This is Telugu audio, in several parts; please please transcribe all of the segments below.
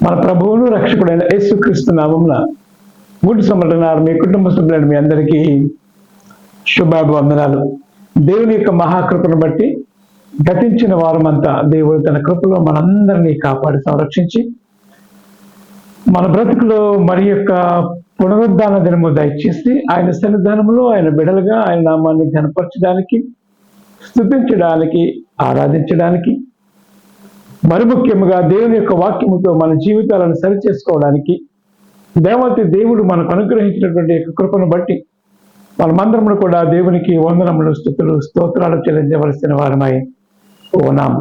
మన ప్రభువును రక్షకుడైన యేసుక్రీస్తు నామమున గుడ్ సమర్టనారు మీ కుటుంబ సభ్యులైన మీ అందరికీ శుభాభివందనాలు. దేవుని యొక్క మహాకృపను బట్టి గతించిన వారమంతా దేవుడు తన కృపలో మనందరినీ కాపాడి సంరక్షించి మన బ్రతుకులో మరి యొక్క పునరుద్ధాన దినము దయచేసి ఆయన సన్నిధానంలో ఆయన బిడలుగా ఆయన నామాన్ని ఘనపరచడానికి, స్తుతించడానికి, ఆరాధించడానికి, మరి ముఖ్యంగా దేవుని యొక్క వాక్యముతో మన జీవితాలను సరిచేసుకోవడానికి దేవతి దేవుడు మనకు అనుగ్రహించినటువంటి యొక్క కృపను బట్టి మనమందరము కూడా దేవునికి వందనములు, స్తుతులు, స్తోత్రాలు చెల్లించవలసిన వారమై ఉన్నాము.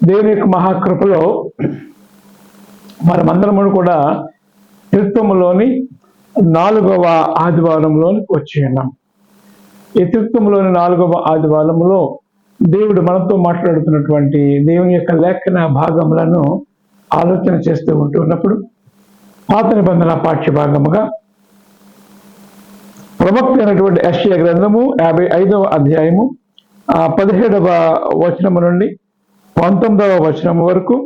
దేవుని యొక్క మహాకృపలో మనమందరము కూడా త్రిత్వములోని 4వ ఆదివారంలోనికి వచ్చి ఉన్నాం. ఈ త్రిత్వములోని 4వ ఆదివారంలో దేవుడు మనతో మాట్లాడుతున్నటువంటి దేవుని యొక్క లేఖన భాగములను ఆలోచన చేస్తూ ఉంటున్నప్పుడు పాత నిబంధన పాఠ్య భాగముగా ప్రవక్త అయినటువంటి యెషయా గ్రంథము 55వ అధ్యాయము 17వ వచనము నుండి 19వ వచనము వరకు,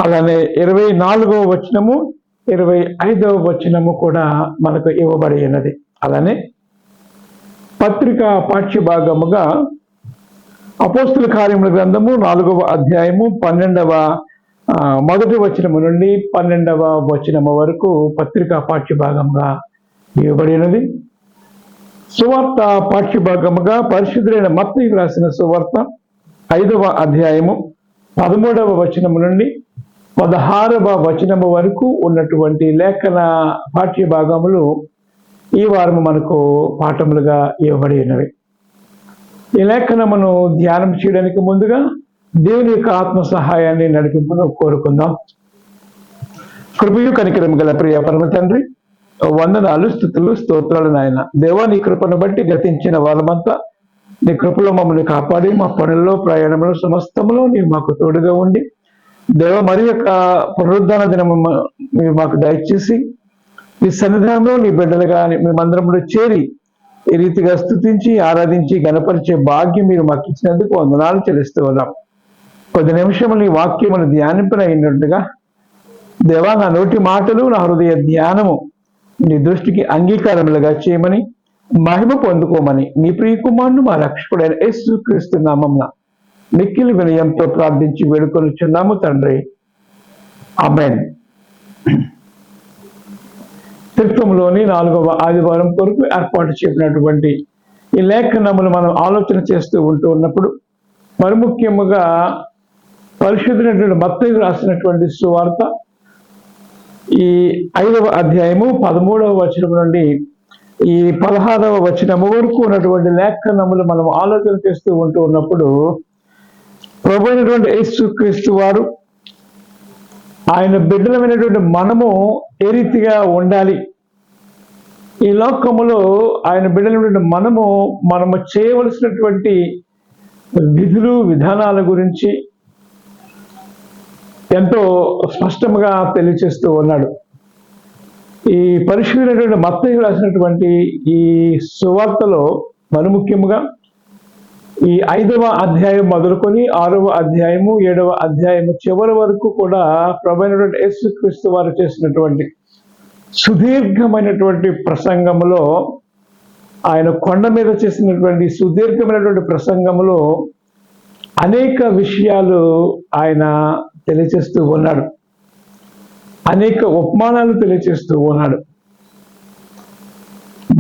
అలానే 24వ వచనము 25వ వచనము కూడా మనకు ఇవ్వబడి ఉన్నది. అలానే పత్రికా పాఠ్య భాగముగా అపోస్తుల కార్యముల గ్రంథము 4వ అధ్యాయము 12వ మొదటి వచనము నుండి 12వ వచనము వరకు పత్రికా పాఠ్య భాగంగా ఇవ్వబడినది. సువార్త పాఠ్య భాగముగా పరిశుద్ధులైన మత్తయి రాసిన సువార్త 5వ అధ్యాయము 13వ వచనము నుండి 16వ వచనము వరకు ఉన్నటువంటి లేఖన పాఠ్య భాగములు ఈ వారము మనకు పాఠములుగా ఇవ్వబడి ఉన్నవి. ఈ లేఖనమును ధ్యానం చేయడానికి ముందుగా దేవుని యొక్క ఆత్మ సహాయాన్ని నడిపింపును కోరుకుందాం. కృపయు కనికరము గల ప్రియ పరమ తండ్రి, వందనాలు, స్తుతులు, స్తోత్రాలు నాయన. దేవా, నీ కృపను బట్టి గతించిన వాళ్ళమంతా నీ కృపలో మమ్మల్ని కాపాడి మా పనుల్లో, ప్రయాణంలో, సమస్తములో నీవు మాకు తోడుగా ఉండి దేవ మరి యొక్క పునరుద్ధాన దినము మీరు మాకు దయచేసి నీ సన్నిధానంలో నీ బిడ్డలుగా మేమందరములు చేరి ఈ రీతిగా స్తుతించి, ఆరాధించి, గణపరిచే భాగ్యం మీరు మాకు ఇచ్చినందుకు వందనాలు చెల్లిస్తూ ఉన్నాం. కొద్ది నిమిషములు నీ వాక్యమును ధ్యానింపనైనట్టుగా దేవా, నా నోటి మాటలు, నా హృదయ ధ్యానము నీ దృష్టికి అంగీకారములుగా చేయమని, మహిమ పొందుకోమని నీ ప్రియ కుమారుడు మా రక్షకుడైన యేసుక్రీస్తు నామమున మిక్కిలి వినయంతో ప్రార్థించి వేడుకొనుచున్నాము తండ్రి, ఆమేన్. త్రిత్వంలోని 4వ ఆదివారం కొరకు ఏర్పాటు చేసినటువంటి ఈ లేఖనములు మనం ఆలోచన చేస్తూ ఉన్నప్పుడు మరి ముఖ్యముగా పరిశుద్ధులైనటువంటి మత్తయి రాసినటువంటి సువార్త ఈ 5వ అధ్యాయము 13వ వచనం నుండి ఈ 16వ వచనము వరకు ఉన్నటువంటి లేఖనములు మనం ఆలోచన చేస్తూ ఉన్నప్పుడు ప్రభు అయినటువంటి యేసుక్రీస్తు వారు ఆయన బిడ్డలమైనటువంటి మనము ఏ రీతిగా ఉండాలి, ఈ లోకములో ఆయన బిడ్డలైనటువంటి మనము చేయవలసినటువంటి విధులు, విధానాల గురించి ఎంతో స్పష్టంగా తెలియచేస్తూ ఉన్నాడు. ఈ పరిశుద్ధులైనటువంటి మత్తయి రాసినటువంటి ఈ సువార్తలో మరి ముఖ్యముగా ఈ 5వ అధ్యాయం మొదలుకొని 6వ అధ్యాయము 7వ అధ్యాయము చివరి వరకు కూడా ప్రభువైనటువంటి యేసుక్రీస్తు వారు చేసినటువంటి సుదీర్ఘమైనటువంటి ప్రసంగములో, ఆయన కొండ మీద చేసినటువంటి సుదీర్ఘమైనటువంటి ప్రసంగములో అనేక విషయాలు ఆయన తెలియచేస్తూ ఉన్నాడు. అనేక ఉపమానాలు తెలియచేస్తూ ఉన్నాడు.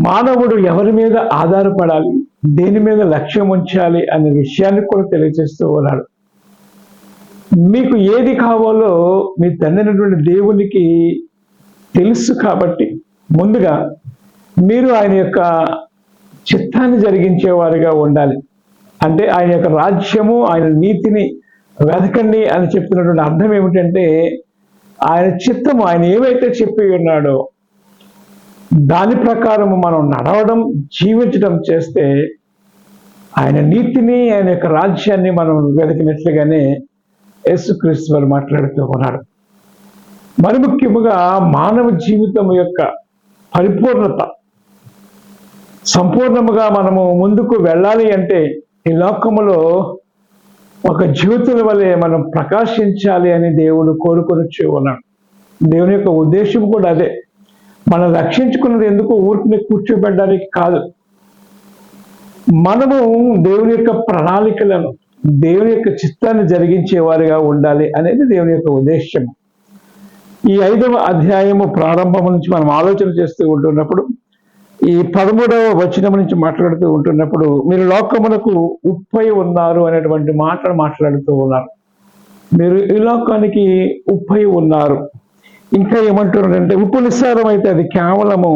మానవుడు ఎవరి మీద ఆధారపడాలి, దేని మీద లక్ష్యం ఉంచాలి అనే విషయాన్ని కూడా తెలియజేస్తూ ఉన్నాడు. మీకు ఏది కావాలో మీ తండ్రి దేవునికి తెలుసు కాబట్టి ముందుగా మీరు ఆయన యొక్క చిత్తాన్ని జరిగించేవారుగా ఉండాలి. అంటే ఆయన యొక్క రాజ్యము, ఆయన నీతిని వెతకండి అని చెప్తున్నటువంటి అర్థం ఏమిటంటే ఆయన చిత్తము, ఆయన ఏవైతే చెప్పి ఉన్నాడో దాని ప్రకారము మనం నడవడం, జీవించడం చేస్తే ఆయన నీతిని, ఆయన యొక్క రాజ్యాన్ని మనం వెతికినట్లుగానే యేసుక్రీస్తు వారు మాట్లాడుతూ ఉన్నాడు. మరి ముఖ్యముగా మానవ జీవితం యొక్క పరిపూర్ణత, సంపూర్ణముగా మనము ముందుకు వెళ్ళాలి అంటే ఈ లోకములో ఒక జ్యోతుల వలె మనం ప్రకాశించాలి అని దేవుడు కోరుకొనిచ్చి ఉన్నాడు. దేవుని యొక్క ఉద్దేశం కూడా అదే. మనం రక్షించుకున్నది ఎందుకు ఊరికి కూర్చోబెట్టడానికి కాదు. మనము దేవుని యొక్క ప్రణాళికలను, దేవుని యొక్క చిత్తాన్ని జరిగించే వారిగా ఉండాలి అనేది దేవుని యొక్క ఉద్దేశం. ఈ 5వ అధ్యాయము ప్రారంభం నుంచి మనం ఆలోచన చేస్తూ ఉంటున్నప్పుడు, ఈ 13వ వచనం నుంచి మాట్లాడుతూ ఉంటున్నప్పుడు, మీరు లోకమునకు ఉప్పై ఉన్నారు అనేటువంటి మాటలు మాట్లాడుతూ ఉన్నారు. మీరు ఈ లోకానికి ఉప్పై ఉన్నారు. ఇంకా ఏమంటున్నారంటే, ఉప్పు నిస్సారం అయితే అది కేవలము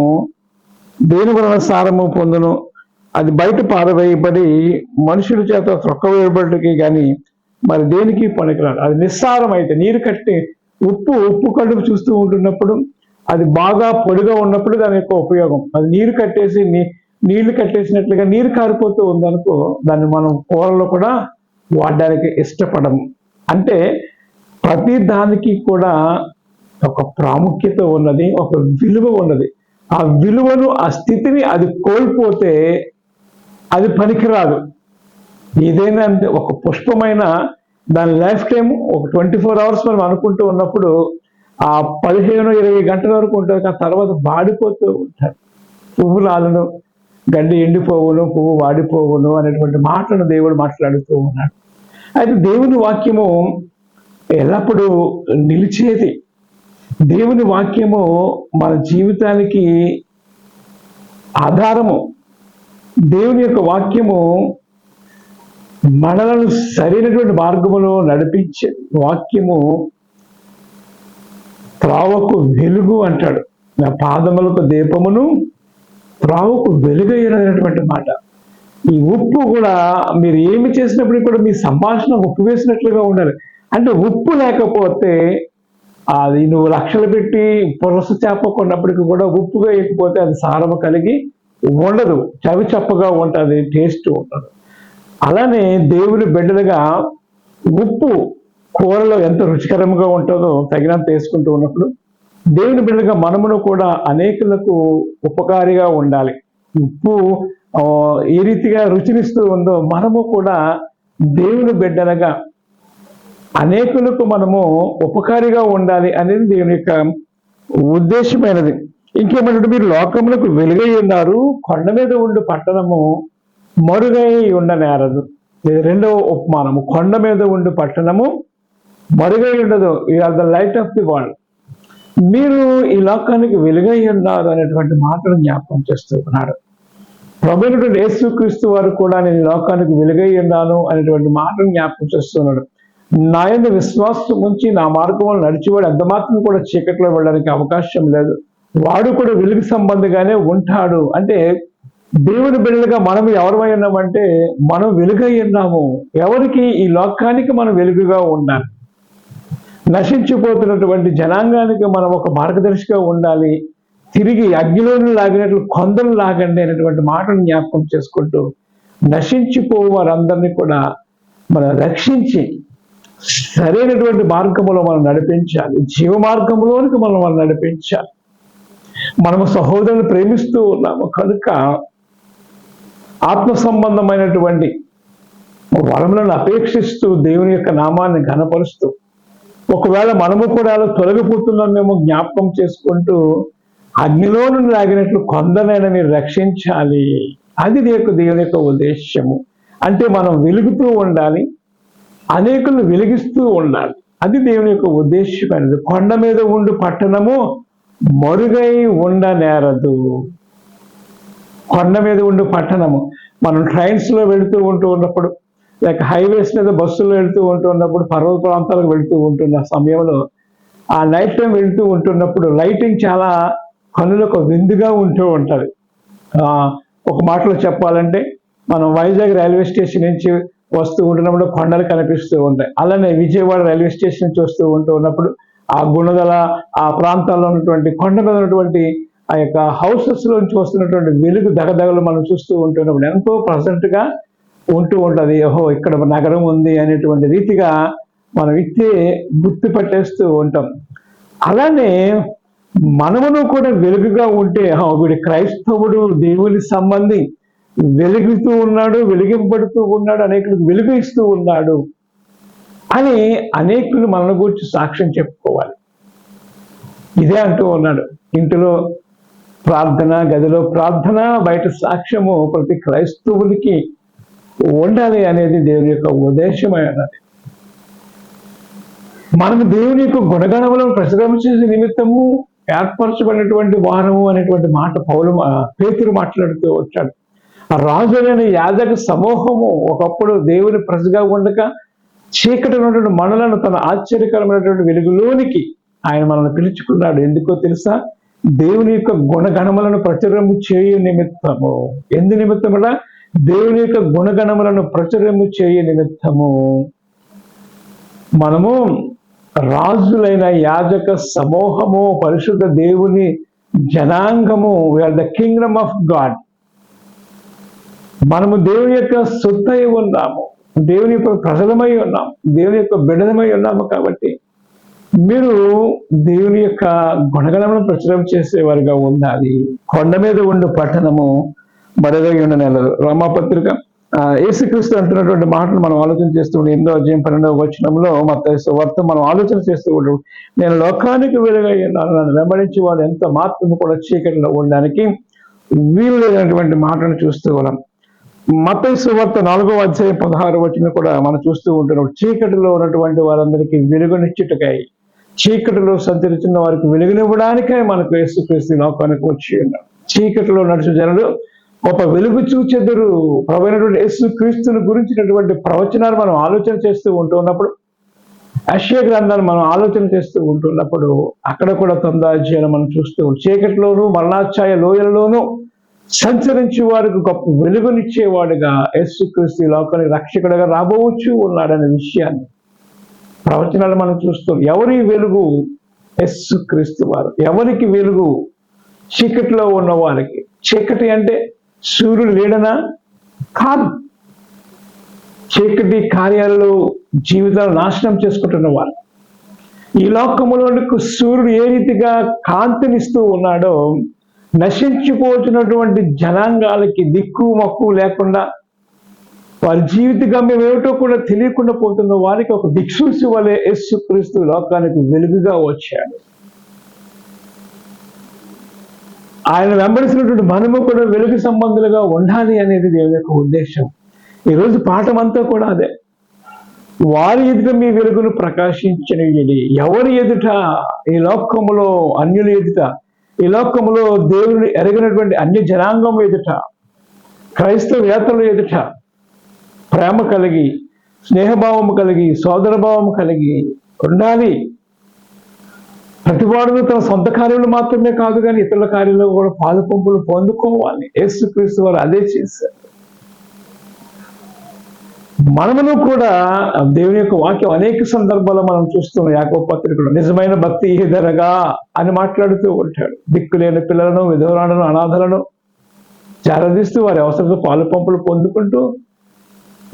దేని వలన సారము పొందును, అది బయట పారవేయబడి మనుషుల చేత త్రొక్కవేయబడికి కానీ మరి దేనికి పనికిరాదు. అది నిస్సారం అయితే, నీరు కట్టి ఉప్పు కడుపు చూస్తూ ఉంటున్నప్పుడు అది బాగా పొడిగా ఉన్నప్పుడు దాని యొక్క ఉపయోగం. అది నీరు కట్టేసి నీళ్లు కట్టేసినట్లుగా నీరు కారిపోతూ ఉందనుకో, దాన్ని మనం కూరలో కూడా వాడడానికి ఇష్టపడము. అంటే ప్రతి దానికి కూడా ఒక ప్రాముఖ్యత ఉన్నది, ఒక విలువ ఉన్నది. ఆ విలువను, ఆ స్థితిని అది కోల్పోతే అది పనికిరాదు. ఏదైనా అంటే ఒక పుష్పమైన దాని లైఫ్ టైం ఒక 24 hours మనం అనుకుంటూ ఉన్నప్పుడు ఆ 15-20 గంటల వరకు ఉంటుంది. ఆ తర్వాత వాడిపోతూ ఉంటారు. పువ్వు రాలను, గడ్డి ఎండిపోవును, పువ్వు వాడిపోవును అనేటువంటి మాటను దేవుడు మాట్లాడుతూ ఉన్నాడు. అయితే దేవుని వాక్యము ఎల్లప్పుడూ నిలిచేది. దేవుని వాక్యము మన జీవితానికి ఆధారము. దేవుని యొక్క వాక్యము మనలను సరైనటువంటి మార్గములో నడిపించే వాక్యము. త్రావకు వెలుగు అంటాడు, నా పాదములకు దీపమును త్రావకు వెలుగైనటువంటి మాట. ఈ ఉప్పు కూడా మీరు ఏమి చేసినప్పటికీ కూడా మీ సంభాషణ ఉప్పు వేసినట్లుగా ఉండాలి. అంటే ఉప్పు లేకపోతే అది నువ్వు లక్షలు పెట్టి పులస చేప కొన్నప్పటికీ కూడా ఉప్పుగా వేయకపోతే అది సారము కలిగి ఉండదు, చవి చప్పగా ఉంటుంది, టేస్ట్ ఉండదు. అలానే దేవుని బిడ్డలుగా ఉప్పు కూరలో ఎంత రుచికరంగా ఉంటుందో తగినంత వేసుకుంటూ ఉన్నప్పుడు, దేవుని బిడ్డలుగా మనమును కూడా అనేకులకు ఉపకారిగా ఉండాలి. ఉప్పు ఏ రీతిగా రుచినిస్తూ ఉందో మనము కూడా దేవుని బిడ్డలుగా అనేకులకు మనము ఉపకారిగా ఉండాలి అనేది దేవుని యొక్క ఉద్దేశమైనది. ఇంకేమంటే, మీరు లోకములకు వెలుగై ఉన్నారు, కొండ మీద ఉండు పట్టణము మరుగై ఉండనేరదు. రెండవ ఉపమానము, కొండ మీద ఉండు పట్టణము మరుగై ఉండదు. You are the light of the world. మీరు ఈ లోకానికి వెలుగై ఉన్నారు అనేటువంటి మాటను జ్ఞాపకం చేస్తూ ఉన్నాడు. ప్రభువైనటువంటి యేసుక్రీస్తు వారు కూడా నేను లోకానికి వెలుగై ఉన్నాను అనేటువంటి మాటను జ్ఞాపకం చేస్తున్నాడు. నా యందు విశ్వాసం ఉంచి నా మార్గంలో నడిచేవాడు ఎంత మాత్రం కూడా చీకట్లో వెళ్ళడానికి అవకాశం లేదు. వాడు కూడా వెలుగు సంబంధిగానే ఉంటాడు. అంటే దేవుని బిడ్డలుగా మనం ఎవరమై ఉన్నామంటే మనం వెలుగై ఉన్నాము. ఎవరికి? ఈ లోకానికి మనం వెలుగుగా ఉండాలి. నశించిపోతున్నటువంటి జనాంగానికి మనం ఒక మార్గదర్శిగా ఉండాలి. తిరిగి అగ్నిలోని లాగినట్లు కొందరు లాగండి అనేటువంటి మాటను జ్ఞాపకం చేసుకుంటూ, నశించిపో వారందరినీ కూడా మనం రక్షించి సరైనటువంటి మార్గంలో మనం నడిపించాలి. జీవ మార్గంలోనికి మనం నడిపించాలి. మనము సహోదరుని ప్రేమిస్తూ ఉన్నాము కనుక ఆత్మ సంబంధమైనటువంటి వరములను అపేక్షిస్తూ దేవుని యొక్క నామాన్ని ఘనపరుస్తూ, ఒకవేళ మనము కూడా తొలగిపోతున్నామేమో జ్ఞాపకం చేసుకుంటూ, అగ్నిలో నుండి లాగినట్లు కొందరైనా మీరు రక్షించాలి. అది దేవుని యొక్క ఉద్దేశ్యము. అంటే మనం వెలుగుతూ ఉండాలి, అనేకులను వెలిగిస్తూ ఉండాలి. అది దేవుని యొక్క ఉద్దేశమైనది. కొండ మీద ఉండు పట్టణము మరుగై ఉండనేరదు. కొండ మీద ఉండు పట్టణము. మనం ట్రైన్స్లో వెళుతూ ఉన్నప్పుడు, లేక హైవేస్ మీద బస్సులో వెళుతూ ఉన్నప్పుడు, పర్వత ప్రాంతాలకు వెళుతూ ఉంటున్న సమయంలో ఆ నైట్ టైం వెళుతూ ఉంటున్నప్పుడు లైటింగ్ చాలా కనులకు విందుగా ఉంటూ ఉంటుంది. ఒక మాటలో చెప్పాలంటే, మనం వైజాగ్ రైల్వే స్టేషన్ నుంచి వస్తూ ఉంటున్నప్పుడు కొండలు కనిపిస్తూ ఉంటాయి. అలానే విజయవాడ రైల్వే స్టేషన్ నుంచి వస్తూ ఉన్నప్పుడు ఆ గుణదల ఆ ప్రాంతాల్లో ఉన్నటువంటి కొండ మీద ఉన్నటువంటి ఆ యొక్క హౌసెస్ లోంచి వస్తున్నటువంటి వెలుగు దగదగలు మనం చూస్తూ ఉంటున్నప్పుడు ఎంతో ప్రెజెంట్గా ఉంటూ ఉంటుంది. ఓహో, ఇక్కడ నగరం ఉంది అనేటువంటి రీతిగా మనం ఇట్టే గుర్తుపట్టేస్తూ ఉంటాం. అలానే మనమును కూడా వెలుగుగా ఉంటే, వీడి క్రైస్తవుడు, దేవుని సంబంధి, వెలుగుతూ ఉన్నాడు, వెలిగింపబడుతూ ఉన్నాడు, అనేకులకు వెలుగు ఇస్తూ ఉన్నాడు అని అనేకులు మనల్ని గురించి సాక్ష్యం చెప్పుకోవాలి. ఇదే అంటూ ఉన్నాడు, ఇంటిలో ప్రార్థన, గదిలో ప్రార్థన, బయట సాక్ష్యము ప్రతి క్రైస్తవునికి ఉండాలి అనేది దేవుని యొక్క ఉద్దేశమై ఉన్నది. మనము దేవుని యొక్క గుణగణములను ప్రచురించే నిమిత్తము ఏర్పరచబడినటువంటి వారము అనేటువంటి మాట పేతురు మాట్లాడుతూ వచ్చాడు. రాజులైన యాజక సమూహము ఒకప్పుడు దేవుని ప్రజగా ఉండక చీకటి ఉన్నటువంటి మనలను తన ఆశ్చర్యకరమైనటువంటి వెలుగులోనికి ఆయన మనల్ని పిలుచుకున్నాడు. ఎందుకో తెలుసా? దేవుని యొక్క గుణగణములను ప్రచురము చేయు నిమిత్తము. ఎందు నిమిత్తముగా? దేవుని యొక్క గుణగణములను ప్రచురము చేయు నిమిత్తము. మనము రాజులైన యాజక సమూహము, పరిశుద్ధ దేవుని జనాంగము, we are the kingdom of God. మనము దేవుని యొక్క సొత్తై ఉన్నాము, దేవుని యొక్క ప్రజలమై ఉన్నాము, దేవుని యొక్క బిడ్డలమై ఉన్నాము. కాబట్టి మీరు దేవుని యొక్క గుణగణములను ప్రచురం చేసేవారుగా ఉండాలి. కొండ మీద ఉండు పట్టణము మరుగై ఉండనేలదు. రోమాపత్రిక యేసుక్రీస్తు అంటున్నటువంటి మాటలు మనం ఆలోచన చేస్తూ ఉండే 8వ అధ్యాయం 12వ వచనంలో మత్తయి సువార్త మనం ఆలోచన చేస్తూ ఉంటాం. నేను లోకానికి వెలుగై ఉన్నాను, నన్ను వెంబడించి వాడు ఎంత మాత్రము కూడా చీకటిలో ఉండడానికి వీలు లేనటువంటి మాటను చూస్తూ ఉన్నాం. మత్తయి సువార్త 4వ అధ్యాయం 16వ వచనం కూడా మనం చూస్తూ ఉంటున్నాం. చీకటిలో ఉన్నటువంటి వారందరికీ వెలుగునిచ్చుటకై, చీకటిలో సంచరిస్తున్న వారికి వెలుగునివ్వడానికై మనకు యేసుక్రీస్తు లోకానికి వచ్చి ఉన్నాడు. చీకటిలో నడిచిన జనులు గొప్ప వెలుగు చూచెదరు. ప్రభువైనటువంటి యేసుక్రీస్తుని గురించినటువంటి ప్రవచనాలు మనం ఆలోచన చేస్తూ ఉంటున్నప్పుడు, యెషయా గ్రంథాన్ని మనం ఆలోచన చేస్తూ ఉంటున్నప్పుడు, అక్కడ కూడా 9వ అధ్యాయం మనం చూస్తూ చీకటిలోను మరణాఛాయ లోయలలోనూ సంచరించి వారికి గొప్ప వెలుగునిచ్చేవాడుగా యేసుక్రీస్తు లోకానికి రక్షకుడిగా రాబోవచ్చు ఉన్నాడనే విషయాన్ని ప్రవచనాలు మనం చూస్తాం. ఎవరి వెలుగు? యేసుక్రీస్తు వారు. ఎవరికి వెలుగు? చీకటిలో ఉన్న వారికి. చీకటి అంటే సూర్యుడు లేడనా? కాదు. చీకటి కార్యాలలో జీవితాలు నాశనం చేసుకుంటున్న వారు. ఈ లోకములోనికి సూర్యుడు ఏ రీతిగా కాంతినిస్తూ ఉన్నాడో, నశించిపోతున్నటువంటి జనాంగాలకి దిక్కు మొక్కు లేకుండా, వారి జీవిత గమ్యం ఏమిటో కూడా తెలియకుండా పోతున్న వారికి ఒక దిక్సూచి వలె యేసుక్రీస్తు లోకానికి వెలుగుగా వచ్చాడు. ఆయన వెంబడిస్తున్నటువంటి మనము కూడా వెలుగు సంబంధులుగా ఉండాలి అనేది దేవుని యొక్క ఉద్దేశం. ఈరోజు పాఠం అంతా కూడా అదే. వారి ఎదుట మీ వెలుగును ప్రకాశించనివ్వండి. ఎవరి ఎదుట? ఈ లోకములో అన్యుల ఎదుట, ఈ లోకములో దేవుని ఎరగినటువంటి అన్య జనాంగం ఎదుట, క్రైస్తవేతరుల ఎదుట ప్రేమ కలిగి, స్నేహభావము కలిగి, సోదరభావము కలిగి ఉండాలి. ప్రతివాడు తన సొంత కార్యాలు మాత్రమే కాదు కానీ ఇతరుల కార్యాల్లో కూడా పాలు పంపులు పొందుకోవాలి. యేసుక్రీస్తు వారు అదే చేశారు. మనమును కూడా దేవుని యొక్క వాక్యం అనేక సందర్భాల్లో మనం చూస్తున్నాం. యాకోబు పత్రికలో నిజమైన భక్తి ఏదనగా అని మాట్లాడుతూ ఉంటాడు. దిక్కులేని పిల్లలను, విధవరాలను, అనాథలను చేరదీస్తూ వారి అవసరంతో పాలు పంపులు పొందుకుంటూ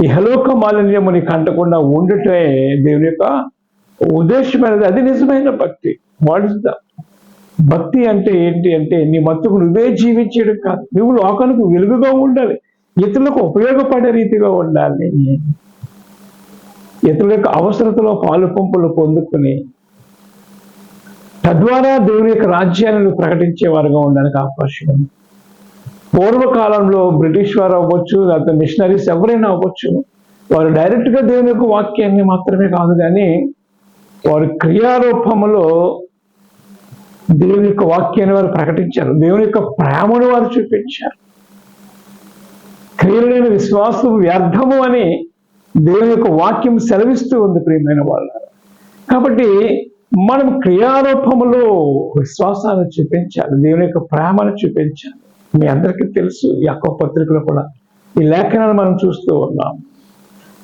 ఇహలోక మాలిన్యముని కంటకుండా ఉండటే దేవుని యొక్క ఉద్దేశమైనది. అది నిజమైన భక్తి. వాట్ ఇస్ ద భక్తి అంటే ఏంటి అంటే, నీ మత్తుకు నువ్వే జీవించడం కాదు, నువ్వు లోకానికి వెలుగుగా ఉండాలి, ఇతరులకు ఉపయోగపడే రీతిగా ఉండాలి, ఇతరుల యొక్క అవసరతలో పాలు పంపులు పొందుకుని తద్వారా దేవుని యొక్క రాజ్యాన్ని ప్రకటించేవారుగా ఉండడానికి అవకాశం ఉంది. పూర్వకాలంలో బ్రిటిష్ వారు అవ్వచ్చు, లేకపోతే మిషనరీస్ ఎవరైనా అవ్వచ్చు, వారు డైరెక్ట్గా దేవుని యొక్క వాక్యాన్ని మాత్రమే కాదు కానీ వారి క్రియారూపంలో దేవుని యొక్క వాక్యాన్ని వారు ప్రకటించారు. దేవుని యొక్క ప్రేమను వారు చూపించారు. క్రియలు లేని విశ్వాసం వ్యర్థము అని దేవుని యొక్క వాక్యం సెలవిస్తూ ఉంది ప్రియమైన వాళ్ళ. కాబట్టి మనం క్రియారూపములో విశ్వాసాన్ని చూపించాలి, దేవుని యొక్క ప్రేమను చూపించాలి. మీ అందరికీ తెలుసు, యాకోబు పత్రికలో కూడా ఈ లేఖనాలు మనం చూస్తూ ఉన్నాం.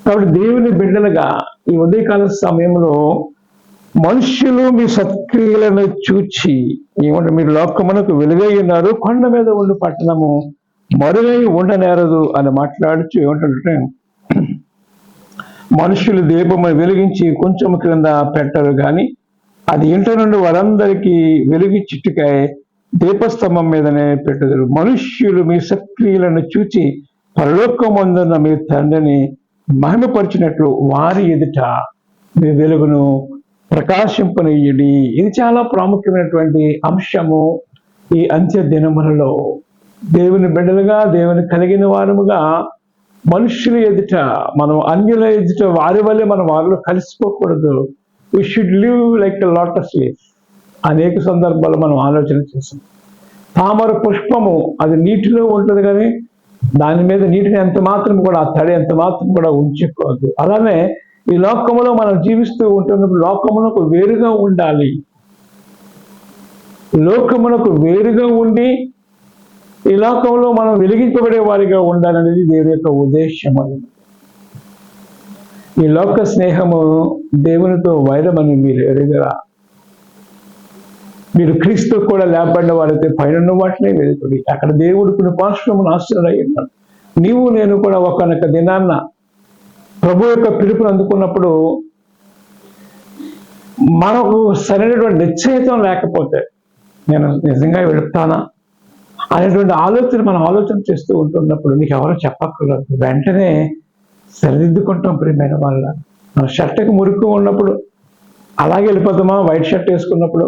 కాబట్టి దేవుని బిడ్డలుగా ఈ ఉదయకాల సమయంలో మనుష్యులు మీ సత్క్రియలను చూచి ఏమంటే మీరు లోకమునకు వెలుగై ఉన్నారు, కొండ మీద ఉండి పట్టణము మరుగై ఉండనేరదు అని మాట్లాడుచు ఏమంటుంటే, మనుషులు దీపమును వెలిగించి కొంచెం క్రింద పెట్టరు కానీ అది ఇంట నుండి వారందరికీ వెలిగించుటకై దీపస్తంభం మీదనే పెట్టుదురు. మనుష్యులు మీ సత్క్రియలను చూచి పరలోకమందున్న మీ తండ్రిని మహిమపరిచినట్లు వారి ఎదుట మీ వెలుగును ప్రకాశింపనీయుడి. ఇది చాలా ప్రాముఖ్యమైనటువంటి అంశము. ఈ అంత్య దినములలో దేవుని బిడ్డలుగా, దేవుని కలిగిన వారముగా మనుషుల ఎదుట, మనం అన్యుల ఎదుట వారి వల్లే మనం వారిలో కలిసిపోకూడదు. We should live like a lotus leaf. అనేక సందర్భాలు మనం ఆలోచన చేసాం. తామర పుష్పము అది నీటిలో ఉంటుంది, కానీ దాని మీద నీటిని ఎంత మాత్రం కూడా, ఆ తడి ఎంత మాత్రం కూడా ఉంచుకోవద్దు. అలానే ఈ లోకములో మనం జీవిస్తూ ఉంటున్నప్పుడు లోకమునకు వేరుగా ఉండాలి. లోకమునకు వేరుగా ఉండి ఈ లోకంలో మనం వెలిగించబడే వారిగా ఉండాలనేది దేవుని యొక్క ఉద్దేశం. ఈ లోక స్నేహము దేవునితో వైరమని మీరు ఎరుగరా. మీరు క్రీస్తు కూడా లేపబడిన వారైతే పైన వాటినే వెలుగుడి. అక్కడ దేవుడు కృపాశ్రమను ఆశ్రయ ఉన్నాడు. నీవు నేను కూడా ఒకనొక దినాన్న ప్రభు యొక్క పిలుపును అందుకున్నప్పుడు మనకు సరైనటువంటి నిశ్చయితం లేకపోతే, నేను నిజంగా వెళుతానా అనేటువంటి మనం ఆలోచన చేస్తూ ఉంటున్నప్పుడు నీకు ఎవరో చెప్పక్కర్లేదు, వెంటనే సరిదిద్దుకుంటాం. ప్రియమైన వాళ్ళ మన షర్ట్కి మురికి ఉన్నప్పుడు అలాగే వెళ్ళిపోతామా? వైట్ షర్ట్ వేసుకున్నప్పుడు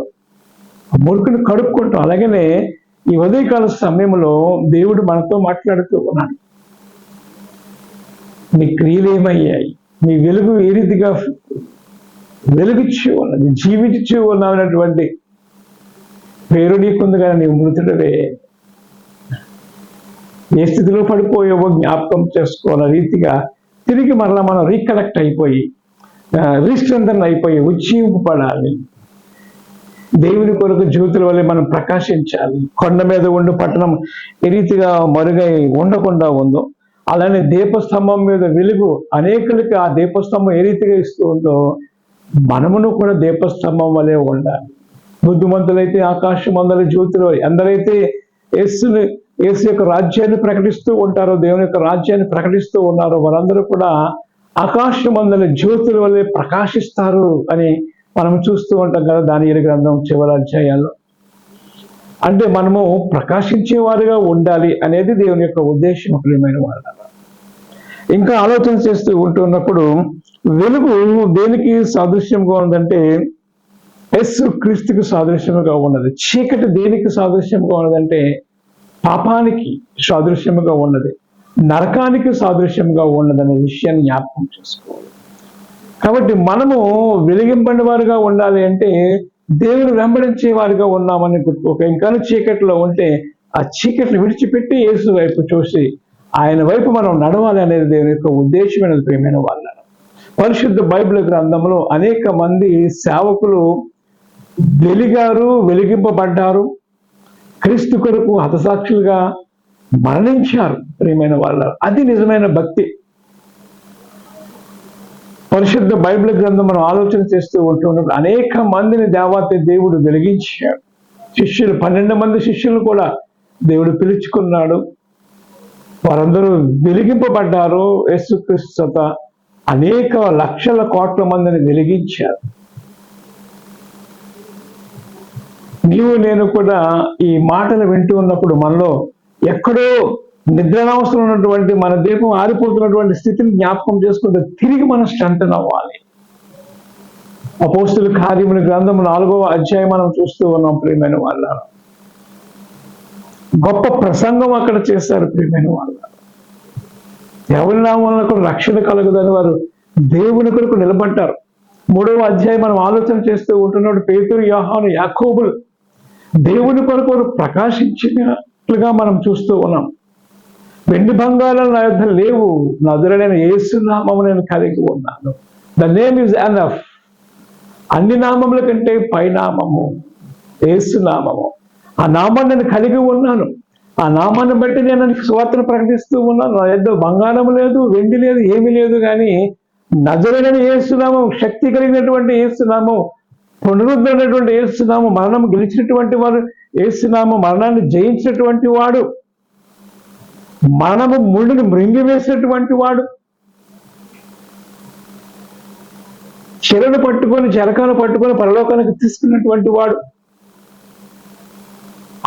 మురికిని కడుక్కుంటాం. అలాగనే ఈ ఉదయకాల సమయంలో దేవుడు మనతో మాట్లాడుతూ ఉన్నాడు. నీ క్రియలు ఏమయ్యాయి? నీ వెలుగు ఏ రీతిగా వెలుగుచ్చి ఉన్నది, జీవించి ఉన్నామనేటువంటి పేరు నీకుంది, కానీ నీవు మృతుడవే. ఏ స్థితిలో పడిపోయావో జ్ఞాపకం చేసుకోవాల రీతిగా తిరిగి మరలా మనం రీకలెక్ట్ అయిపోయి, రీస్ట్రెంథన్ అయిపోయి ఉజ్జీవింపబడాలి. దేవుని కొరకు జ్యోతుల వల్ల మనం ప్రకాశించాలి. కొండ మీద ఉండు పట్టణం ఏ రీతిగా మరుగై ఉండకుండా ఉందో, అలానే దీపస్తంభం మీద వెలుగు అనేకులకి ఆ దీపస్తంభం ఏ రీతిగా ఇస్తూ ఉందో, మనమును కూడా దీపస్తంభం వలె ఉండాలి. బుద్ధిమంతులైతే ఆకాశం అందరి జ్యోతులు, ఎందరైతే యేసు యొక్క రాజ్యాన్ని ప్రకటిస్తూ ఉంటారో, దేవుని యొక్క రాజ్యాన్ని ప్రకటిస్తూ ఉన్నారో, వారందరూ కూడా ఆకాశం అందరి జ్యోతుల వలె ప్రకాశిస్తారు అని మనం చూస్తూ ఉంటాం కదా దానియేలు గ్రంథం చివరి అధ్యాయాల్లో. అంటే మనము ప్రకాశించేవారుగా ఉండాలి అనేది దేవుని యొక్క ఉద్దేశం. ప్రియమైన వాళ్ళ ఇంకా ఆలోచన చేస్తూ ఉంటున్నప్పుడు వెలుగు దేనికి సాదృశ్యంగా ఉందంటే యేసు క్రీస్తుకు సాదృశ్యముగా ఉన్నది. చీకటి దేనికి సాదృశ్యంగా ఉన్నదంటే పాపానికి సాదృశ్యముగా ఉన్నది, నరకానికి సాదృశ్యంగా ఉన్నదనే విషయాన్ని జ్ఞాపకం చేసుకోవాలి. కాబట్టి మనము వెలిగింపడిన వారుగా ఉండాలి అంటే దేవుని వెంబడించే వారిగా ఉన్నామని ఒక ఇంకా చీకటిలో ఉంటే ఆ చీకటిని విడిచిపెట్టి యేసు వైపు చూసి ఆయన వైపు మనం నడవాలి అనేది దేవుని యొక్క ఉద్దేశమైనది. ప్రియమైన వాళ్ళ పరిశుద్ధ బైబిల్ గ్రంథంలో అనేక మంది సేవకులు వెలిగారు, వెలిగింపబడ్డారు, క్రీస్తు కొరకు హతసాక్షులుగా మరణించారు. ప్రియమైన వాళ్ళ అది నిజమైన భక్తి. పరిశుద్ధ బైబిల్ గ్రంథం మనం ఆలోచన చేస్తూ ఉంటున్నప్పుడు అనేక మందిని దేవాతి దేవుడు వెలిగించాడు. 12 మంది శిష్యులు కూడా దేవుడు పిలుచుకున్నాడు. వారందరూ వెలిగింపబడ్డారు. యేసుక్రీస్తు చేత అనేక లక్షల కోట్ల మందిని వెలిగించారు. నీవు నేను కూడా ఈ మాటలు వింటూ ఉన్నప్పుడు మనలో ఎక్కడో నిద్రావస్థలో ఉన్నటువంటి మన దీపం ఆరిపోతున్నటువంటి స్థితిని జ్ఞాపకం చేసుకుంటే తిరిగి మనం స్ట్రెంథెన్ అవ్వాలి. అపోస్తుల కార్యముల గ్రంథం 4వ అధ్యాయం మనం చూస్తూ ఉన్నాం. ప్రియమైన వాళ్ళ గొప్ప ప్రసంగం అక్కడ చేశారు. ప్రియమైన వాళ్ళ ఎవరి నామమున కూడా రక్షణ కలుగుదని వారు దేవుని కొరకు నిలబడ్డారు. 3వ అధ్యాయం మనం ఆలోచన చేస్తూ ఉంటున్నప్పుడు పేతురు, యోహాను, యాకోబులు దేవుని కొరకు ప్రకాశించినట్లుగా మనం చూస్తూ ఉన్నాం. వెండి బంగారాలు నా యొద్ద లేవు, నజరుడైన యేసు నామము నేను కలిగి ఉన్నాను. The name is enough. అన్ని నామముల కంటే పైనామము యేసు నామము. ఆ నామాన్ని నేను కలిగి ఉన్నాను. ఆ నామాన్ని బట్టి నేను సువార్తను ప్రకటిస్తూ ఉన్నాను. నా యొద్ద బంగారం లేదు, వెండి లేదు, ఏమీ లేదు, కానీ నజరుడైన యేసు నామం, శక్తి కలిగినటువంటి యేసు నామం, పునరుద్ధరణటువంటి యేసు నామం, మరణం గెలిచినటువంటి వాడు యేసు నామం, మరణాన్ని జయించినటువంటి వాడు, మరణము ముళ్ళుని మృంగివేసినటువంటి వాడు, చెరను పట్టుకొని చెరకాను పట్టుకొని పరలోకానికి తీసుకున్నటువంటి వాడు,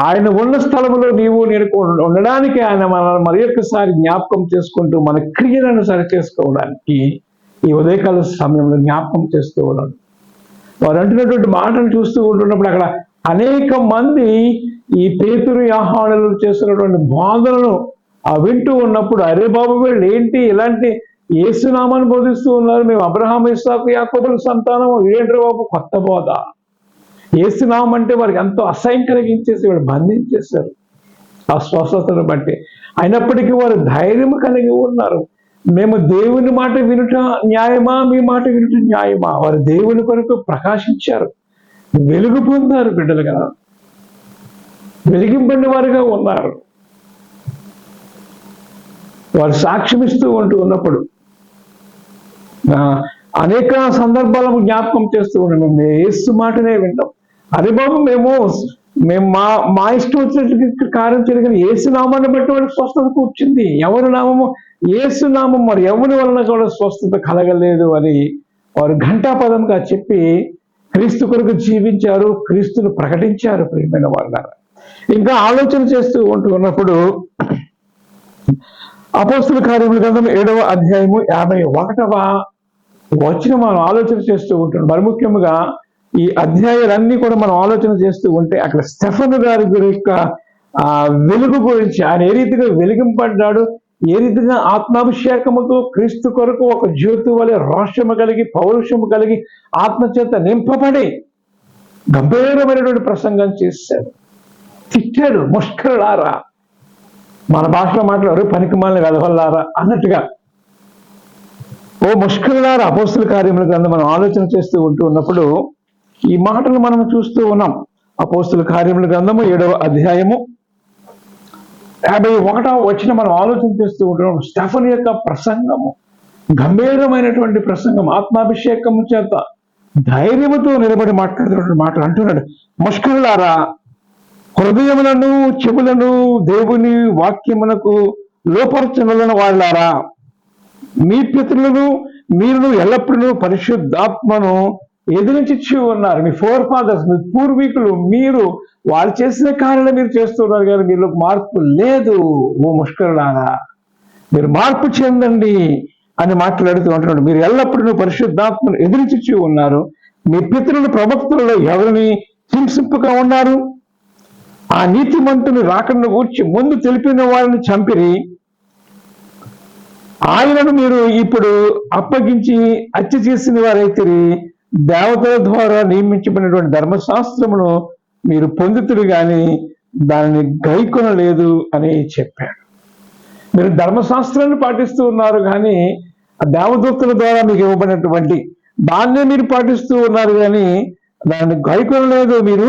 ఆయన ఉన్న స్థలంలో నీవు నేను ఉండడానికి ఆయన మన మరి ఒక్కసారి జ్ఞాపకం చేసుకుంటూ మన క్రియలను సరి చేసుకోవడానికి ఈ ఉదయకాల సమయంలో జ్ఞాపకం చేస్తూ ఉన్నాడు. వారు అంటున్నటువంటి మాటలు చూస్తూ ఉంటున్నప్పుడు అక్కడ అనేక మంది ఈ పేతురు యోహానులు చేస్తున్నటువంటి బోధనలు వింటూ ఉన్నప్పుడు, అరే బాబు వీళ్ళు ఏంటి ఇలాంటి యేసునామాన్ని బోధిస్తూ ఉన్నారు, మేము అబ్రహాం ఇస్సాకు యాకోబుల సంతానం, ఏంట్రా బాబు కొత్త బోధ. యేసునామం అంటే వారికి ఎంతో అసహ్యం కలిగించేసి వాడు బంధించేశారు ఆ స్వస్థతను బట్టి. అయినప్పటికీ వారు ధైర్యం కలిగి ఉన్నారు. మేము దేవుని మాట వినుట న్యాయమా, మీ మాట వినుట న్యాయమా. వారు దేవుని కొరకు ప్రకాశించారు, వెలుగు పొందారు, బిడ్డలుగా వెలిగింపండి వారుగా ఉన్నారు. వారు సాక్ష్యమిస్తూ ఉన్నప్పుడు అనేక సందర్భాలను జ్ఞాపకం చేస్తూ ఉన్నాం. మేము యేసు మాటనే వింటాం. అరే బాబు మేము మా ఇష్టం వచ్చినట్టు కార్యం జరిగిన యేసు నామాన్ని బట్టి వాడికి స్వస్థత కూర్చుంది. ఎవరి నామము? యేసు నామం. మరి ఎవరి వలన కూడా స్వస్థత కలగలేదు అని వారు ఘంటాపదంగా చెప్పి క్రీస్తు కొరకు జీవించారు, క్రీస్తును ప్రకటించారు. ప్రియమైన వాళ్ళ ఇంకా ఆలోచన చేస్తూ ఉన్నప్పుడు అపోస్తుల కార్యముల గ్రంథం 7వ అధ్యాయము 51వ వచనం మనం ఆలోచన చేస్తూ ఉంటున్నాం. మరి ముఖ్యంగా ఈ అధ్యాయాలన్నీ కూడా మనం ఆలోచన చేస్తూ ఉంటే అక్కడ స్టెఫను గారి యొక్క వెలుగు గురించి, ఆయన ఏ రీతిగా వెలిగింపడ్డాడు, ఏ రీతిగా ఆత్మాభిషేకముతో క్రీస్తు కొరకు ఒక జ్యోతి వలె రోషము కలిగి పౌరుషము కలిగి ఆత్మచేత నింపబడి గంభీరమైనటువంటి ప్రసంగం చేశాడు. తిట్టాడు, ముష్కరులారా, మన భాషలో మాట్లాడారు, పనికి మాలిన వెధవల్లారా అన్నట్టుగా. ఓ ముష్కరులారా. అపోస్తుల కార్యముల గ్రంథం మనం ఆలోచన చేస్తూ ఉన్నప్పుడు ఈ మాటలు మనం చూస్తూ ఉన్నాం. అపోస్తుల కార్యముల గ్రంథము 7వ అధ్యాయము 51వ వచనం మనం ఆలోచన చేస్తూ ఉంటున్నాం. స్టెఫను యొక్క ప్రసంగము గంభీరమైనటువంటి ప్రసంగం, ఆత్మాభిషేకము చేత ధైర్యముతో నిలబడి మాట్లాడుతున్నటువంటి మాటలు అంటున్నాడు. ముష్కరులారా, హృదయములను చెవులను దేవుని వాక్యమునకు లోపరచనలను వాళ్ళారా, మీ పితరులను మీరు ఎల్లప్పుడూ పరిశుద్ధాత్మను ఎదిరించి ఉన్నారు. మీ ఫోర్ ఫాదర్స్, మీ పూర్వీకులు, మీరు వాళ్ళు చేసిన కార్యాలు మీరు చేస్తున్నారు, కానీ మీలో మార్పు లేదు. ఓ ముష్కరులారా, మీరు మార్పు చెందండి అని మాట్లాడుతూ ఉంటున్నాడు. మీరు ఎల్లప్పుడూ పరిశుద్ధాత్మను ఎదిరించి ఉన్నారు. మీ పితరులు ప్రవక్తలలో ఎవరిని హింసింపుగా ఉన్నారు, ఆ నీతిమంతుని రాకను గూర్చి ముందు తెలిపిన వారిని చంపిరి. ఆయనను మీరు ఇప్పుడు అప్పగించి హత్య చేసిన వారైతే దేవతల ద్వారా నియమించబడినటువంటి ధర్మశాస్త్రమును మీరు పొందుతురు కానీ దానిని గైకొనలేదు అని చెప్పాడు. మీరు ధర్మశాస్త్రాన్ని పాటిస్తూ ఉన్నారు కానీ ఆ దేవదూతల ద్వారా మీకు ఇవ్వబడినటువంటి దాన్నే మీరు పాటిస్తూ ఉన్నారు కానీ దాన్ని గైకొనలేదు. మీరు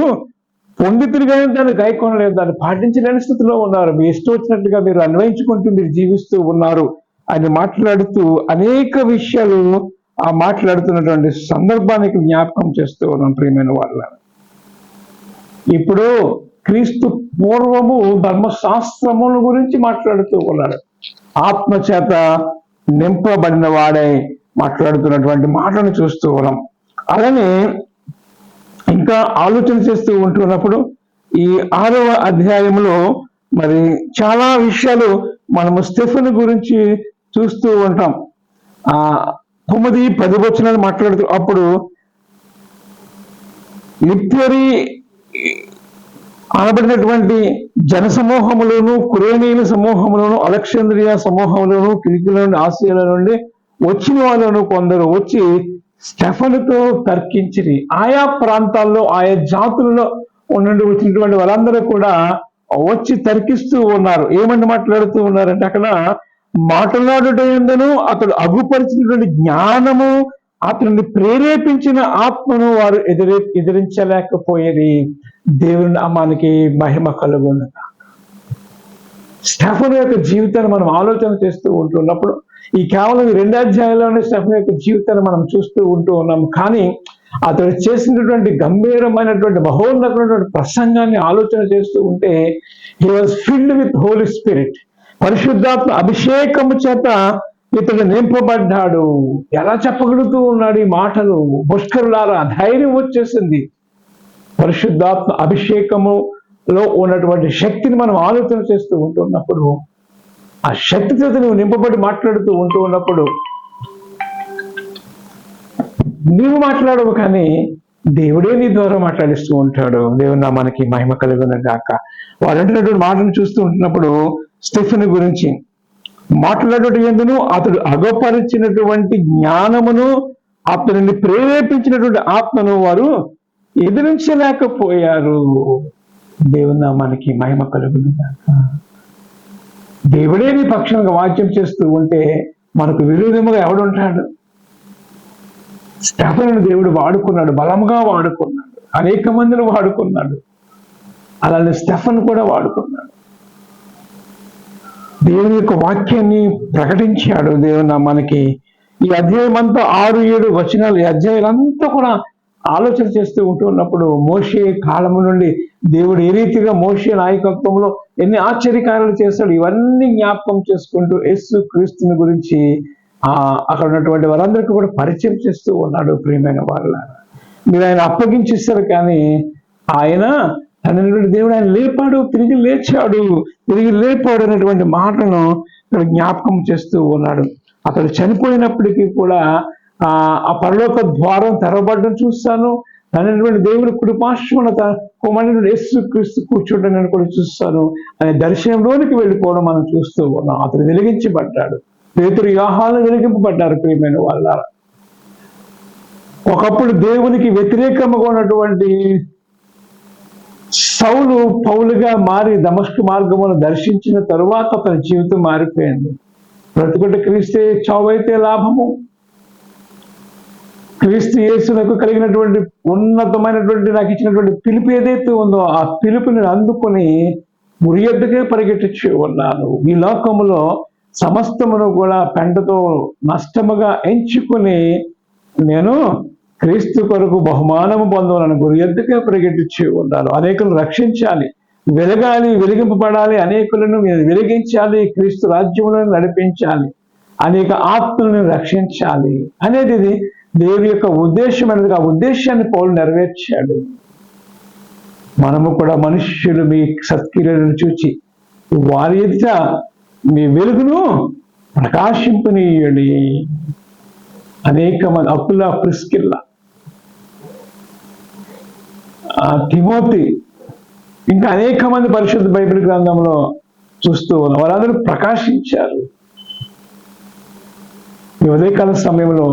పొందితులు కానీ దాన్ని గైకొనలేదు, దాన్ని పాటించలేని స్థితిలో ఉన్నారు. మీ ఇష్టం వచ్చినట్టుగా మీరు అన్వయించుకుంటూ మీరు జీవిస్తూ ఉన్నారు అని మాట్లాడుతూ అనేక విషయాలు మాట్లాడుతున్నటువంటి సందర్భానికి జ్ఞాపకం చేస్తూ ఉన్నాం. ప్రియమైన వాళ్ళ, ఇప్పుడు క్రీస్తు పూర్వము ధర్మశాస్త్రముల గురించి మాట్లాడుతూ ఉన్నాడు. ఆత్మచేత నింపబడిన వాడై మాట్లాడుతున్నటువంటి మాటను చూస్తూ ఉన్నాం. అలానే ఇంకా ఆలోచన చేస్తూ ఉంటున్నప్పుడు ఈ 6వ అధ్యాయంలో మరి చాలా విషయాలు మనము స్టెఫెను గురించి చూస్తూ ఉంటాం. 9-10 వచనాలు మాట్లాడుతూ అప్పుడు లిప్యరీ అనబడినటువంటి జన సమూహములను, కురేనీయుల సమూహములను, అలెగ్జాంద్రియా సమూహములను, కిలికిల నుండి, ఆసియాల నుండి వచ్చిన వాళ్ళను కొందరు వచ్చి స్టెఫనుతో తర్కించిరి. ఆయా ప్రాంతాల్లో ఆయా జాతులలో వచ్చినటువంటి వాళ్ళందరూ కూడా వచ్చి తర్కిస్తూ ఉన్నారు. ఏమని మాట్లాడుతూ ఉన్నారంటే అక్కడ మాట్లాడుటందును అతడు అగుపరిచినటువంటి జ్ఞానము, అతన్ని ప్రేరేపించిన ఆత్మను వారు ఎదిరించలేకపోయేది. దేవుని నామానికి మహిమ కలుగును. స్టెఫను యొక్క జీవితాన్ని మనం ఆలోచన చేస్తూ ఉంటున్నప్పుడు ఈ కేవలం 2 అధ్యాయాల్లోనే స్టెఫను యొక్క జీవితాన్ని మనం చూస్తూ ఉన్నాం. కానీ అతడు చేసినటువంటి గంభీరమైనటువంటి మహోన్నతమైనటువంటి ప్రసంగాన్ని ఆలోచన చేస్తూ ఉంటే he was filled with Holy Spirit. పరిశుద్ధాత్మ అభిషేకము చేత ఇతడు నింపబడ్డాడు. ఎలా చెప్పగలుగుతూ ఉన్నాడు ఈ మాటలు? ముష్కరులారా, ధైర్యం వచ్చేసింది. పరిశుద్ధాత్మ అభిషేకములో ఉన్నటువంటి శక్తిని మనం ఆలోచన చేస్తూ ఉంటున్నప్పుడు, ఆ శక్తితో నువ్వు నింపబడి మాట్లాడుతూ ఉన్నప్పుడు నీవు మాట్లాడవు, కానీ దేవుడే నీ ద్వారా మాట్లాడిస్తూ ఉంటాడు. దేవుని నామానికి మహిమ కలుగును గాక. వారు అంటున్నటువంటి మాటను చూస్తూ ఉంటున్నప్పుడు స్టెఫెను గురించి మాట్లాడటం ఎందును అతడు అగపరిచినటువంటి జ్ఞానమును, అతనిని ప్రేరేపించినటువంటి ఆత్మను వారు ఎదిరించలేకపోయారు. దేవుని నామానికి మహిమ కలుగును గాక. దేవుడే నీ పక్షంగా వాక్యం చేస్తూ ఉంటే మనకు విరోధముగా ఎవడుంటాడు? స్టెఫెనును దేవుడు వాడుకున్నాడు, బలంగా వాడుకున్నాడు, అనేక మందిని వాడుకున్నాడు. అలానే స్టెఫెను కూడా వాడుకున్నాడు. దేవుని యొక్క వాక్యాన్ని ప్రకటించాడు. దేవుని నామానికి ఈ అధ్యాయం అంతా 6-7 వచనాలు, ఈ అధ్యాయులంతా కూడా ఆలోచన చేస్తూ ఉంటున్నప్పుడు మోషే కాలము నుండి దేవుడు ఏ రీతిగా మోషే నాయకత్వంలో ఎన్ని ఆశ్చర్యకార్యాలు చేస్తాడు, ఇవన్నీ జ్ఞాపకం చేసుకుంటూ యేసు క్రీస్తుని గురించి అక్కడ ఉన్నటువంటి వారందరికీ కూడా పరిచయం చేస్తూ ఉన్నాడు. ప్రియమైన వాళ్ళ, మీరు ఆయన అప్పగించేస్తారు, కానీ ఆయన తండ్రి దేవుడు ఆయన లేపాడు, తిరిగి లేపాడు అనేటువంటి మాటను ఇక్కడ జ్ఞాపకం చేస్తూ ఉన్నాడు. అతడు చనిపోయినప్పటికీ కూడా ఆ పరలోక ద్వారం తెరవబడడం చూస్తాను, తండ్రి దేవుడు కుడిపార్శ్వన కుమారుడు యేసు క్రీస్తు కూర్చోవడం నేను కూడా చూస్తాను అనే దర్శనంలోనికి వెళ్ళిపోవడం మనం చూస్తూ ఉన్నాం. అతడు వెలిగించబడ్డాడు. పేతురు, యోహాను వెలిగింపబడ్డారు. ప్రియమైన వాళ్ళ, ఒకప్పుడు దేవునికి వ్యతిరేకంగా ఉన్నటువంటి సౌలు పౌలుగా మారి దమస్కు మార్గమును దర్శించిన తరువాత అతని జీవితం మారిపోయింది. బ్రతుకుట క్రీస్తే, చావైతే లాభము. క్రీస్తు యేసునకు కలిగినటువంటి ఉన్నతమైనటువంటి నాకు ఇచ్చినటువంటి పిలుపు ఏదైతే ఉందో ఆ పిలుపుని అందుకొని గురి యొద్దకే పరిగెట్టించి ఉన్నాను. ఈ లోకములో సమస్తమును కూడా పెంటతో నష్టముగా ఎంచుకుని నేను క్రీస్తు కొరకు బహుమానము పొందాలని గురి యొద్దకే పరిగెట్టించి ఉన్నాను. అనేకులను రక్షించాలి, వెలగాలి, వెలిగింపబడాలి, అనేకులను వెలిగించాలి, క్రీస్తు రాజ్యములను నడిపించాలి, అనేక ఆత్మలను రక్షించాలి అనేది దేవుని యొక్క ఉద్దేశం అనేది. ఆ ఉద్దేశాన్ని పౌలు నెరవేర్చాడు. మనము కూడా మనుష్యులు మీ సత్క్రియలను చూచి వారి ఎదుట మీ వెలుగును ప్రకాశింపనీయుడి. అనేక మంది అకుల, ప్రిస్కిల్ల, తిమోతి, ఇంకా అనేక మంది పరిశుద్ధ బైబిల్ గ్రంథంలో చూస్తూ ఉన్నాం. వాళ్ళందరూ ప్రకాశించారు. ఈ ఉదయకాల సమయంలో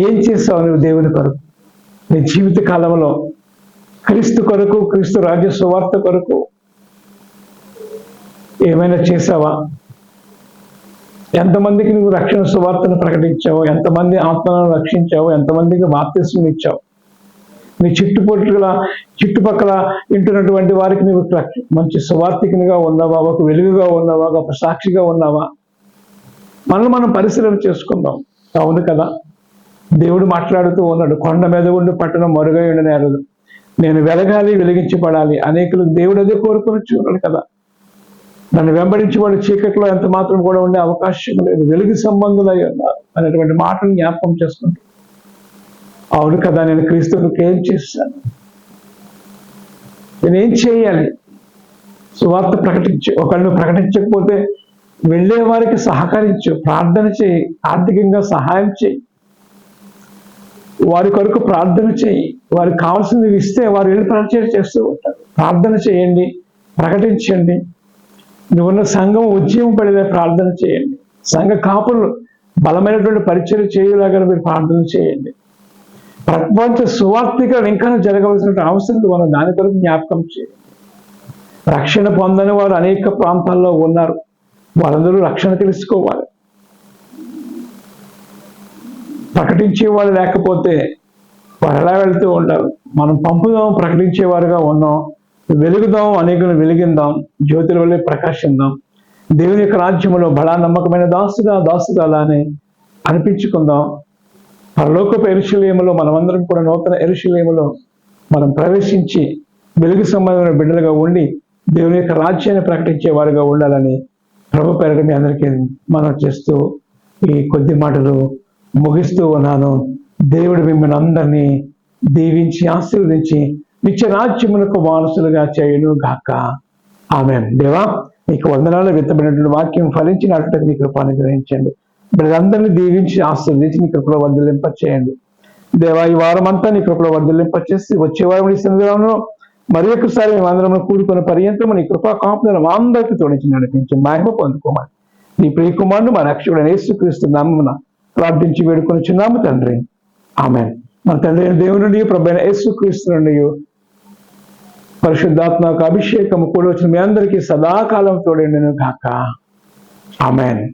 ఏం చేస్తావు నువ్వు దేవుని కొరకు? నీ జీవిత కాలంలో క్రీస్తు కొరకు, క్రీస్తు రాజ్య సువార్త కొరకు ఏమైనా చేసావా? ఎంతమందికి నువ్వు రక్షణ సువార్తను ప్రకటించావు? ఎంతమంది ఆత్మలను రక్షించావు? ఎంతమందికి బాప్తిస్మం ఇచ్చావు? నీ చుట్టుపక్కల వింటున్నటువంటి వారికి నువ్వు మంచి సువార్తికునిగా ఉన్నావా? ఒక వెలుగుగా ఉన్నావా? ఒక సాక్షిగా ఉన్నావా? మనల్ని మనం పరిశీలన చేసుకుందాం. అవును కదా, దేవుడు మాట్లాడుతూ ఉన్నాడు, కొండ మీద ఉండి పట్టణం మరుగై ఉండనేరదు, నేను వెలగాలి, వెలిగించబడాలి. అనేకులకు దేవుడు అదే కోరుకొని చూడాలి కదా. నన్ను వెంబడించేవాడు చీకట్లో ఎంత మాత్రం కూడా ఉండే అవకాశం లేదు, వెలుగు సంబంధులై ఉన్నారు అనేటువంటి మాటను జ్ఞాపకం చేసుకుంటూ, అవును కదా, నేను క్రీస్తువుకి ఏం చేశాను, నేనేం చేయాలి? సువార్త ప్రకటించు. ఒకళ్ళు ప్రకటించకపోతే వెళ్ళే వారికి సహకరించు, ప్రార్థన చేయి, ఆర్థికంగా సహాయం చేయి, వారి కొరకు ప్రార్థన చేయి. వారికి కావాల్సింది ఇస్తే వారు వెళ్ళి పరిచయం చేస్తూ ఉంటారు. ప్రార్థన చేయండి, ప్రకటించండి. నువ్వున్న సంఘం ఉద్యమం పడేలా ప్రార్థన చేయండి. సంఘ కాపులు బలమైనటువంటి పరిచయం చేయలాగా మీరు ప్రార్థన చేయండి. ప్రపంచ సువార్థికలు ఇంకా జరగవలసిన అవసరం మనం దాని కొరకు జ్ఞాపకం చేయండి. రక్షణ పొందని వారు అనేక ప్రాంతాల్లో ఉన్నారు. వారందరూ రక్షణ తెలుసుకోవాలి. ప్రకటించేవాళ్ళు లేకపోతే వారు ఎలా వెళ్తూ ఉంటారు? మనం పంపుదాం, ప్రకటించేవారుగా ఉన్నాం, వెలుగుదాం, అనేకులను వెలిగిందాం, జ్యోతుల వల్లే ప్రకాశిద్దాం. దేవుని యొక్క రాజ్యంలో బడా నమ్మకమైన దాసురాలని అనిపించుకుందాం. పరలోకపు యెరూషలేములో మనమందరం కూడా నూతన యెరూషలేములో మనం ప్రవేశించి వెలుగు సంబంధమైన బిడ్డలుగా ఉండి దేవుని యొక్క రాజ్యాన్ని ప్రకటించే వారుగా ఉండాలని ప్రభు పేరిట మీ అందరికీ మనం చేస్తూ ఈ కొద్ది మాటలు ముగిస్తూ ఉన్నాను. దేవుడు మిమ్మల్ని అందరినీ దీవించి ఆశీర్వదించి నిత్య రాజ్యములకు వారసులుగా చేయును గాక. ఆమేన్. దేవా, మీకు వందనాలు. విత్తబడినటువంటి వాక్యం ఫలించినట్టు మీకు కృపను గ్రహించండి. వీళ్ళందరినీ దీవించి ఆశీర్వదించి నీ కృపలో వర్ధలింపచేయండి. దేవా, ఈ వారం అంతా నీ కృపలో వర్ధలింపచేసి వచ్చే వారం నీ సన్నిధిలో మరి ఒక్కసారి మేమందరం కూడుకున్న పర్యంతం నీ కృపా కాపుదల మా అందరికీ తోడించి నడిపించి మహిమ పొందుకోమని నీ ప్రియ కుమారుడు మా రక్షకుడైన యేసుక్రీస్తు నామమున ప్రార్థించి వేడుకొనిచున్నాము తండ్రి. ఆమేన్. మన తండ్రి అయిన దేవుని నుండి, ప్రభువైన యేసుక్రీస్తు నుండి పరిశుద్ధాత్మక అభిషేకము కూడా వచ్చిన మీ అందరికీ సదాకాలం తోడేండును గాక. ఆమేన్.